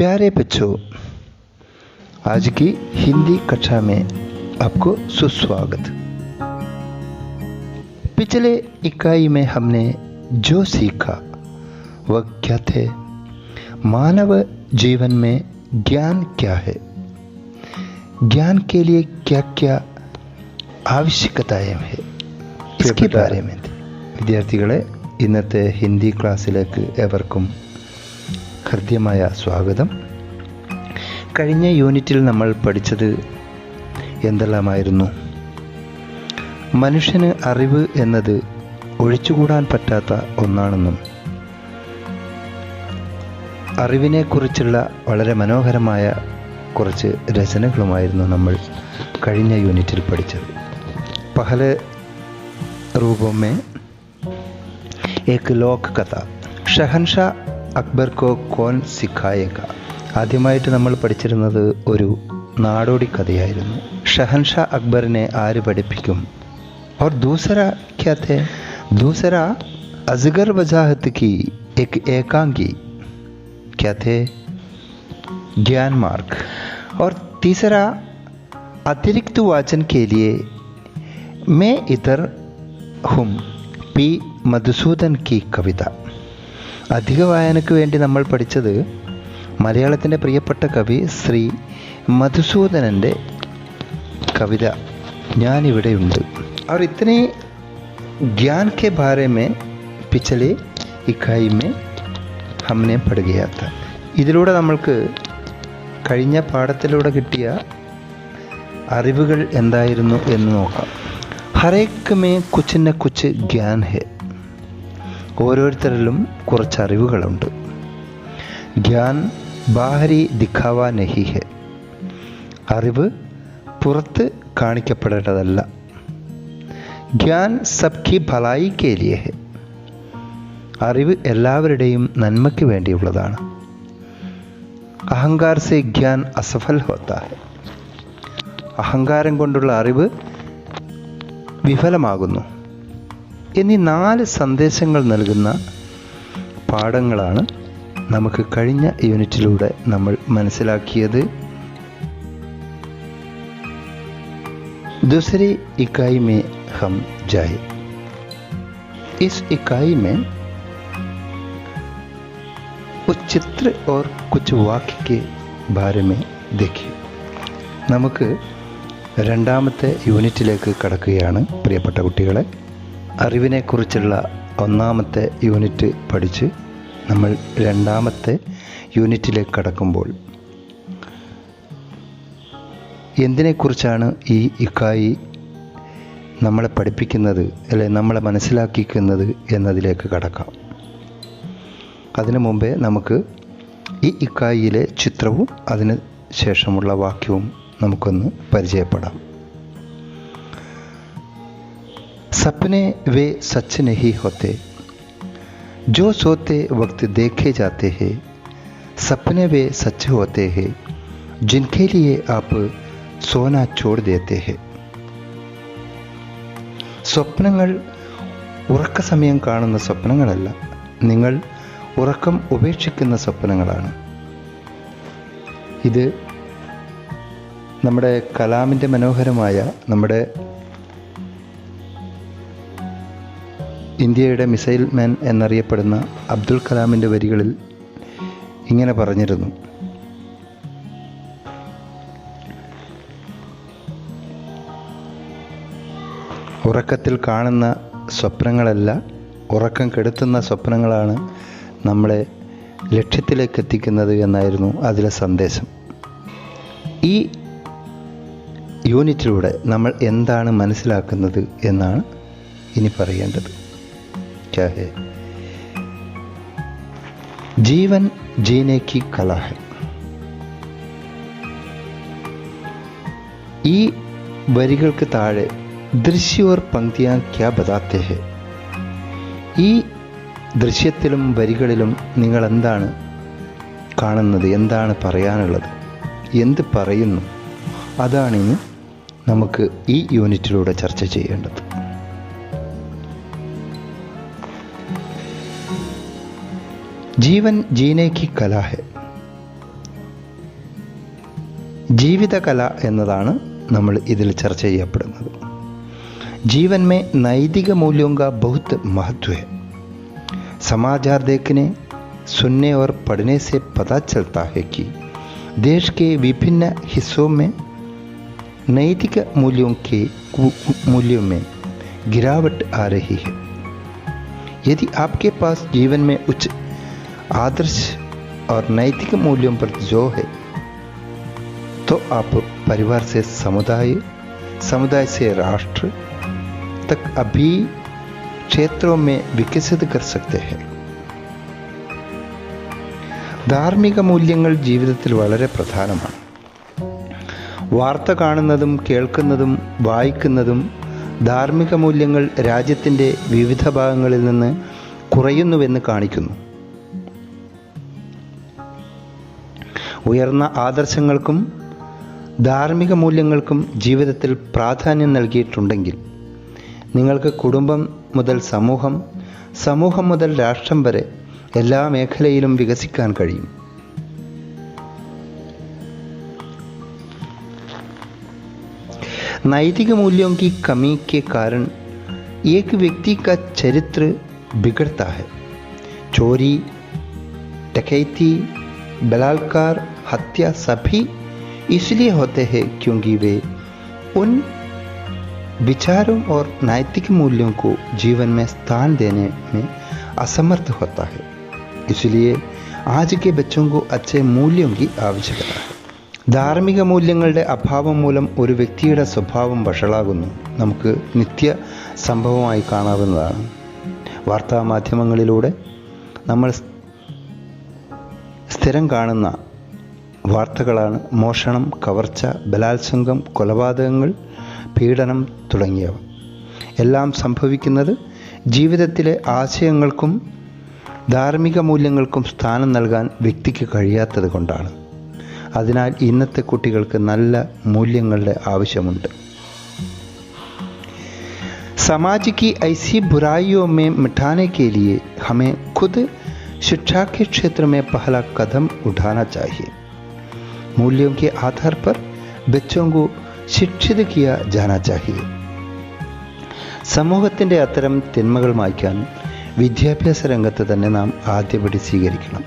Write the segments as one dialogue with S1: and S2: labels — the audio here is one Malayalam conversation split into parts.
S1: प्यारे बच्चों, आज की हिंदी कक्षा में आपको सुस्वागत। पिछले इकाई में हमने जो सीखा वह क्या थे? मानव जीवन में ज्ञान क्या है, ज्ञान के लिए क्या क्या ആവശ്യകതയെ इसके बारे में വിദ്യാർത്ഥികളെ, ഇന്നത്തെ ഹിന്ദി ക്ലാസ്സിലേക്ക് ഏവർക്കും ഹൃദ്യമായ സ്വാഗതം. കഴിഞ്ഞ യൂണിറ്റിൽ നമ്മൾ പഠിച്ചത് എന്തെല്ലാമായിരുന്നു? മനുഷ്യന് അറിവ് എന്നത് ഒഴിച്ചുകൂടാൻ പറ്റാത്ത ഒന്നാണെന്നും അറിവിനെക്കുറിച്ചുള്ള വളരെ മനോഹരമായ കുറച്ച് രചനകളുമായിരുന്നു നമ്മൾ കഴിഞ്ഞ യൂണിറ്റിൽ പഠിച്ചത്. पहले रूपों में एक लोक कथा, ഷഹൻഷാ അക്ബർ കോ കോൻ സിഖായേഗ. ആദ്യമായിട്ട് നമ്മൾ പഠിച്ചിരുന്നത് ഒരു നാടോടി കഥയായിരുന്നു. ഷഹൻഷാ അക്ബറിനെ ആര് പഠിപ്പിക്കും? और दूसरा क्या थे? दूसरा अजगर वजाहत की एक एकांगी क्या थे? ज्ञान मार्ग. और तीसरा अतिरिक्त वाचन के लिए मैं इधर हूँ പി മധുസൂദൻ की കവിത. അധിക വായനയ്ക്ക് വേണ്ടി നമ്മൾ പഠിച്ചത് മലയാളത്തിൻ്റെ പ്രിയപ്പെട്ട കവി ശ്രീ മധുസൂദനൻ്റെ കവിത ഞാനിവിടെയുണ്ട്. और इतने ज्ञान के बारे में पिछले इकाई में हमने पढ़ गया था. ഇതിലൂടെ നമ്മൾക്ക് കഴിഞ്ഞ പാഠത്തിലൂടെ കിട്ടിയ അറിവുകൾ എന്തായിരുന്നു എന്ന് നോക്കാം. ഹരേക്ക് മേ കുച്ച് ന കുച്ച് ജ്ഞാൻ ഹെ. ഓരോരുത്തരിലും കുറച്ച് അറിവുകളുണ്ട്. ജ്ഞാൻ ബാഹരി ദിഖാവ നഹി ഹെ. അറിവ് പുറത്ത് കാണിക്കപ്പെടേണ്ടതല്ല. ജ്ഞാൻ സബ്കി ഭലായി കെ ലിയെ ഹെ. അറിവ് എല്ലാവരുടെയും നന്മയ്ക്ക് വേണ്ടിയുള്ളതാണ്. അഹങ്കാർ സെ ജ്ഞാൻ അസഫൽ ഹോത്താ ഹെ. അഹങ്കാരം കൊണ്ടുള്ള അറിവ് വിഫലമാകുന്നു. എന്നീ 4 സന്ദേശങ്ങൾ നൽകുന്ന പാഠങ്ങളാണ് നമുക്ക് കഴിഞ്ഞ യൂണിറ്റിലൂടെ നമ്മൾ മനസ്സിലാക്കിയത്. दूसरी इकाई में हम जाए. इस इकाई में कुछ चित्र और कुछ वाक्य के बारे में देखिए. നമുക്ക് രണ്ടാമത്തെ യൂണിറ്റിലേക്ക് കടക്കുകയാണ് പ്രിയപ്പെട്ട കുട്ടികളെ. അറിവിനെക്കുറിച്ചുള്ള ഒന്നാമത്തെ യൂണിറ്റ് പഠിച്ച് നമ്മൾ രണ്ടാമത്തെ യൂണിറ്റിലേക്ക് കടക്കുമ്പോൾ എന്തിനെക്കുറിച്ചാണ് ഈ ഇക്കായി നമ്മളെ പഠിപ്പിക്കുന്നത്, അല്ലെ നമ്മളെ മനസ്സിലാക്കിക്കുന്നത് എന്നതിലേക്ക് കടക്കാം. അതിനു മുമ്പേ നമുക്ക് ഈ ഇക്കായിയിലെ ചിത്രവും അതിന് ശേഷമുള്ള വാക്യവും നമുക്കൊന്ന് പരിചയപ്പെടാം. सपने वे सच नहीं होते जो सोते वक्त देखे जाते हैं. सपने वे सच होते हैं जिनके लिए आप सोना छोड़ देते हैं. സ്വപ്നങ്ങൾ ഉറക്ക സമയം കാണുന്ന സ്വപ്നങ്ങളല്ല, നിങ്ങൾ ഉറക്കം ഉപേക്ഷിക്കുന്ന സ്വപ്നങ്ങളാണ്. ഇത് നമ്മുടെ കലാമിൻ്റെ മനോഹരമായ, നമ്മുടെ ഇന്ത്യയുടെ മിസൈൽ മാൻ എന്നറിയപ്പെടുന്ന അബ്ദുൽ കലാമിൻ്റെ വരികളിൽ ഇങ്ങനെ പറഞ്ഞിരുന്നു: ഉറക്കത്തിൽ കാണുന്ന സ്വപ്നങ്ങളല്ല, ഉറക്കം കെടുത്തുന്ന സ്വപ്നങ്ങളാണ് നമ്മളെ ലക്ഷ്യത്തിലേക്ക് എത്തിക്കുന്നത് എന്നായിരുന്നു അതിലെ സന്ദേശം. ഈ യൂണിറ്റിലൂടെ നമ്മൾ എന്താണ് മനസ്സിലാക്കുന്നത് എന്നാണ് ഇനി പറയേണ്ടത്. क्या है? जीवन जीने की कला है. ഈ വരികൾക്ക് താഴെ ദൃശ്യ और पंक्तियां क्या बताते हैं? ഈ ദൃശ്യത്തിലും വരികളിലും നിങ്ങൾ എന്താണ് കാണുന്നത്, എന്താണ് പറയാനുള്ളത്, എന്ത് പറയുന്നു? അതാണിനി നമുക്ക് ഈ യൂണിറ്റിലൂടെ ചർച്ച ചെയ്യേണ്ടത്. जीवन जीने की कला है. ജീവിതകല എന്നതാണ് നമ്മൾ ഇതിൽ ചർച്ച ചെയ്യപ്പെടുന്നത്. जीवन में नैतिक मूल्यों का बहुत महत्व है. समाचार देखने, सुनने और पढ़ने से पता चलता है कि देश के विभिन्न हिस्सों में नैतिक मूल्यों में गिरावट आ रही है. यदि आपके पास जीवन में उच्च आदर्श और नैतिक मूल्यों पर जोर है तो आप परिवार से समुदाय से राष्ट्र तक अभी क्षेत्रों में विकसित कर सकते हैं. ധാർമ്മിക മൂല്യങ്ങൾ ജീവിതത്തിൽ വളരെ പ്രധാനമാണ്. വാർത്ത കാണുന്നതും കേൾക്കുന്നതും വായിക്കുന്നതും ധാർമ്മിക മൂല്യങ്ങൾ രാജ്യത്തിൻ്റെ വിവിധ ഭാഗങ്ങളിൽ നിന്ന് കുറയുന്നുവെന്ന് കാണിക്കുന്നു. ഉയർന്ന ആദർശങ്ങൾക്കും ധാർമ്മിക മൂല്യങ്ങൾക്കും ജീവിതത്തിൽ പ്രാധാന്യം നൽകിയിട്ടുണ്ടെങ്കിൽ നിങ്ങൾക്ക് കുടുംബം മുതൽ സമൂഹം മുതൽ രാഷ്ട്രം വരെ എല്ലാ മേഖലയിലും വികസിക്കാൻ കഴിയും. नैतिक मूल्यों की कमी के कारण एक व्यक्ति का चरित्र बिगड़ता है. चोरी, डकैती, बलात्कार, हत्या सभी इसलिए होते हैं क्योंकि वे उन विचारों और नैतिक मूल्यों को जीवन में स्थान देने में असमर्थ होता है. इसलिए आज के बच्चों को अच्छे मूल्यों की आवश्यकता है. ധാർമ്മിക മൂല്യങ്ങളുടെ അഭാവം മൂലം ഒരു വ്യക്തിയുടെ സ്വഭാവം വഷളാകുന്നു. നമുക്ക് നിത്യ സംഭവമായി കാണാവുന്നതാണ്. വാർത്താമാധ്യമങ്ങളിലൂടെ നമ്മൾ സ്ഥിരം കാണുന്ന വാർത്തകളാണ് മോഷണം, കവർച്ച, ബലാത്സംഗം, കൊലപാതകങ്ങൾ, പീഡനം തുടങ്ങിയവ. എല്ലാം സംഭവിക്കുന്നത് ജീവിതത്തിലെ ആശയങ്ങൾക്കും ധാർമ്മിക മൂല്യങ്ങൾക്കും സ്ഥാനം നൽകാൻ വ്യക്തിക്ക് കഴിയാത്തത് കൊണ്ടാണ്. അതിനാൽ ഇന്നത്തെ കുട്ടികൾക്ക് നല്ല മൂല്യങ്ങളുടെ ആവശ്യമുണ്ട്. समाज की ऐसी बुराइयों में मिटाने के लिए हमें खुद शिक्षा के क्षेत्र में पहला कदम उठाना चाहिए. मूल्यों के आधार पर बच्चों को शिक्षित किया जाना चाहिए. സമൂഹത്തിൻ്റെ അത്തരം തിന്മകൾ മായ്ക്കാൻ വിദ്യാഭ്യാസ രംഗത്ത് തന്നെ നാം ആദ്യപടി സ്വീകരിക്കണം.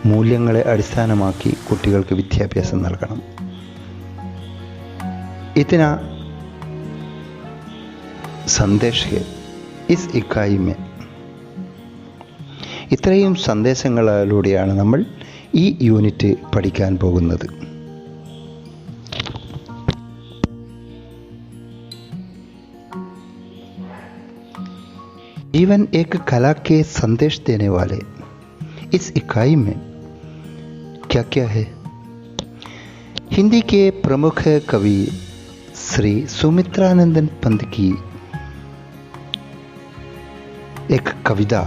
S1: മൂല്യങ്ങളെ അടിസ്ഥാനമാക്കി കുട്ടികൾക്ക് വിദ്യാഭ്യാസം നൽകണം. इतना संदेश है इस इकाई में. ഇത്രയും സന്ദേശങ്ങളിലൂടെയാണ് നമ്മൾ ഈ യൂണിറ്റ് പഠിക്കാൻ പോകുന്നത്. जीवन एक कला के संदेश देने वाले इस इकाई में क्या क्या है. हिंदी के प्रमुख कवि श्री सुमित्रानंदन पंत की एक कविता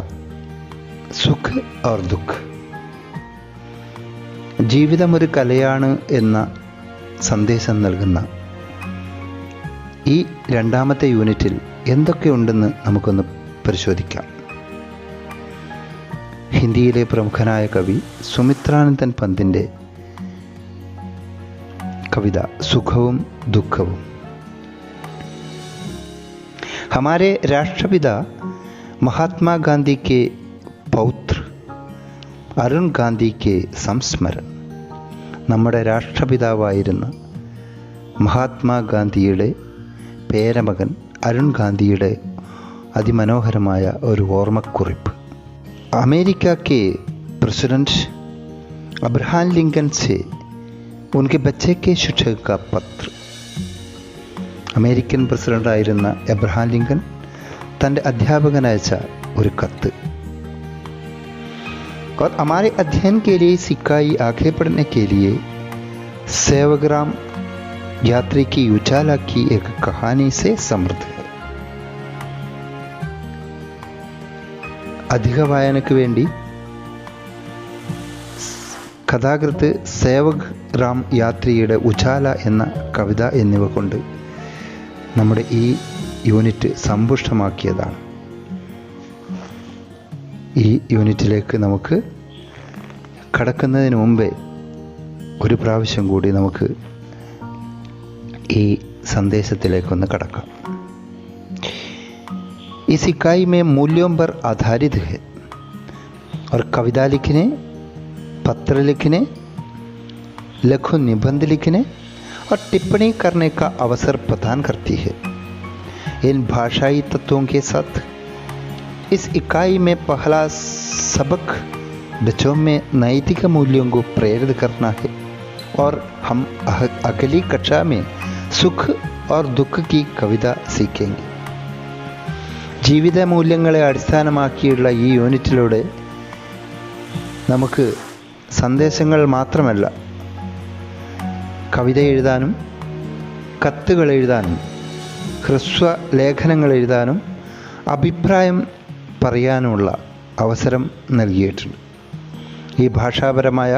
S1: സുഖ और ദുഃഖ. ജീവിതം ഒരു കലയാണ് എന്ന സന്ദേശം നൽകുന്ന ഈ രണ്ടാമത്തെ യൂണിറ്റിൽ എന്തൊക്കെയുണ്ടെന്ന് നമുക്കൊന്ന് പരിശോധിക്കാം. ഹിന്ദിയിലെ പ്രമുഖനായ കവി സുമിത്രാനന്ദൻ പന്തിൻ്റെ കവിത സുഖവും ദുഃഖവും. हमारे राष्ट्रपिता महात्मा गांधी के पौत्र അരുൺ ഗാന്ധിക്ക് സംസ്മരൺ. നമ്മുടെ രാഷ്ട്രപിതാവായിരുന്ന മഹാത്മാഗാന്ധിയുടെ പേരമകൻ അരുൺ ഗാന്ധിയുടെ അതിമനോഹരമായ ഒരു ഓർമ്മക്കുറിപ്പ്. अमेरिका के प्रेसिडेंट अब्राहम लिंकन से उनके बच्चे के शिक्षक का पत्र. അമേരിക്കൻ പ്രസിഡൻ്റായിരുന്ന എബ്രഹാം ലിങ്കൻ തൻ്റെ അധ്യാപകൻ അയച്ച ഒരു കത്ത്. और हमारे अध्ययन के लिए इकाई आगे बढ़ने के लिए सेवाग्राम यात्री की उजाला की एक कहानी से समृद्ध है. അധിക വായനയ്ക്ക് വേണ്ടി കഥാകൃത്ത് സേവക് റാം യാത്രിയുടെ ഉജാല എന്ന കവിത എന്നിവ കൊണ്ട് നമ്മുടെ ഈ യൂണിറ്റ് സമ്പുഷ്ടമാക്കിയതാണ്. ഈ യൂണിറ്റിലേക്ക് നമുക്ക് കടക്കുന്നതിന് മുമ്പേ ഒരു പ്രാവശ്യം കൂടി നമുക്ക് ഈ സന്ദേശത്തിലേക്കൊന്ന് കടക്കാം. इस इकाई में मूल्यों पर आधारित है और कविता लिखने, पत्र लिखने, लघु निबंध लिखने और टिप्पणी करने का अवसर प्रदान करती है. इन भाषाई तत्वों के साथ इस इकाई में पहला सबक बच्चों में नैतिक मूल्यों को प्रेरित करना है और हम अगली कक्षा में सुख और दुख की कविता सीखेंगे. ജീവിത മൂല്യങ്ങളെ അടിസ്ഥാനമാക്കിയുള്ള ഈ യൂണിറ്റിലൂടെ നമുക്ക് സന്ദേശങ്ങൾ മാത്രമല്ല, കവിത എഴുതാനും കത്തുകൾ എഴുതാനും ഹ്രസ്വ ലേഖനങ്ങൾ എഴുതാനും അഭിപ്രായം പറയാനുമുള്ള അവസരം നൽകിയിട്ടുണ്ട്. ഈ ഭാഷാപരമായ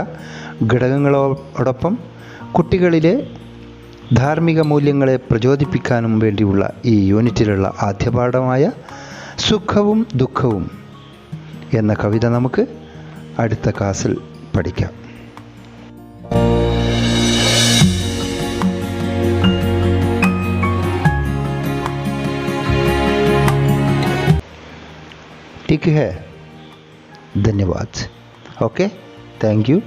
S1: ഘടകങ്ങളോടൊപ്പം കുട്ടികളിലെ ധാർമ്മിക മൂല്യങ്ങളെ പ്രചോദിപ്പിക്കാനും വേണ്ടിയുള്ള ഈ യൂണിറ്റിലുള്ള ആദ്യ പാഠമായ സുഖവും ദുഃഖവും എന്ന കവിത നമുക്ക് അടുത്ത ക്ലാസ്സിൽ പഠിക്കാം. ठीक है, धन्यवाद. Okay, thank you.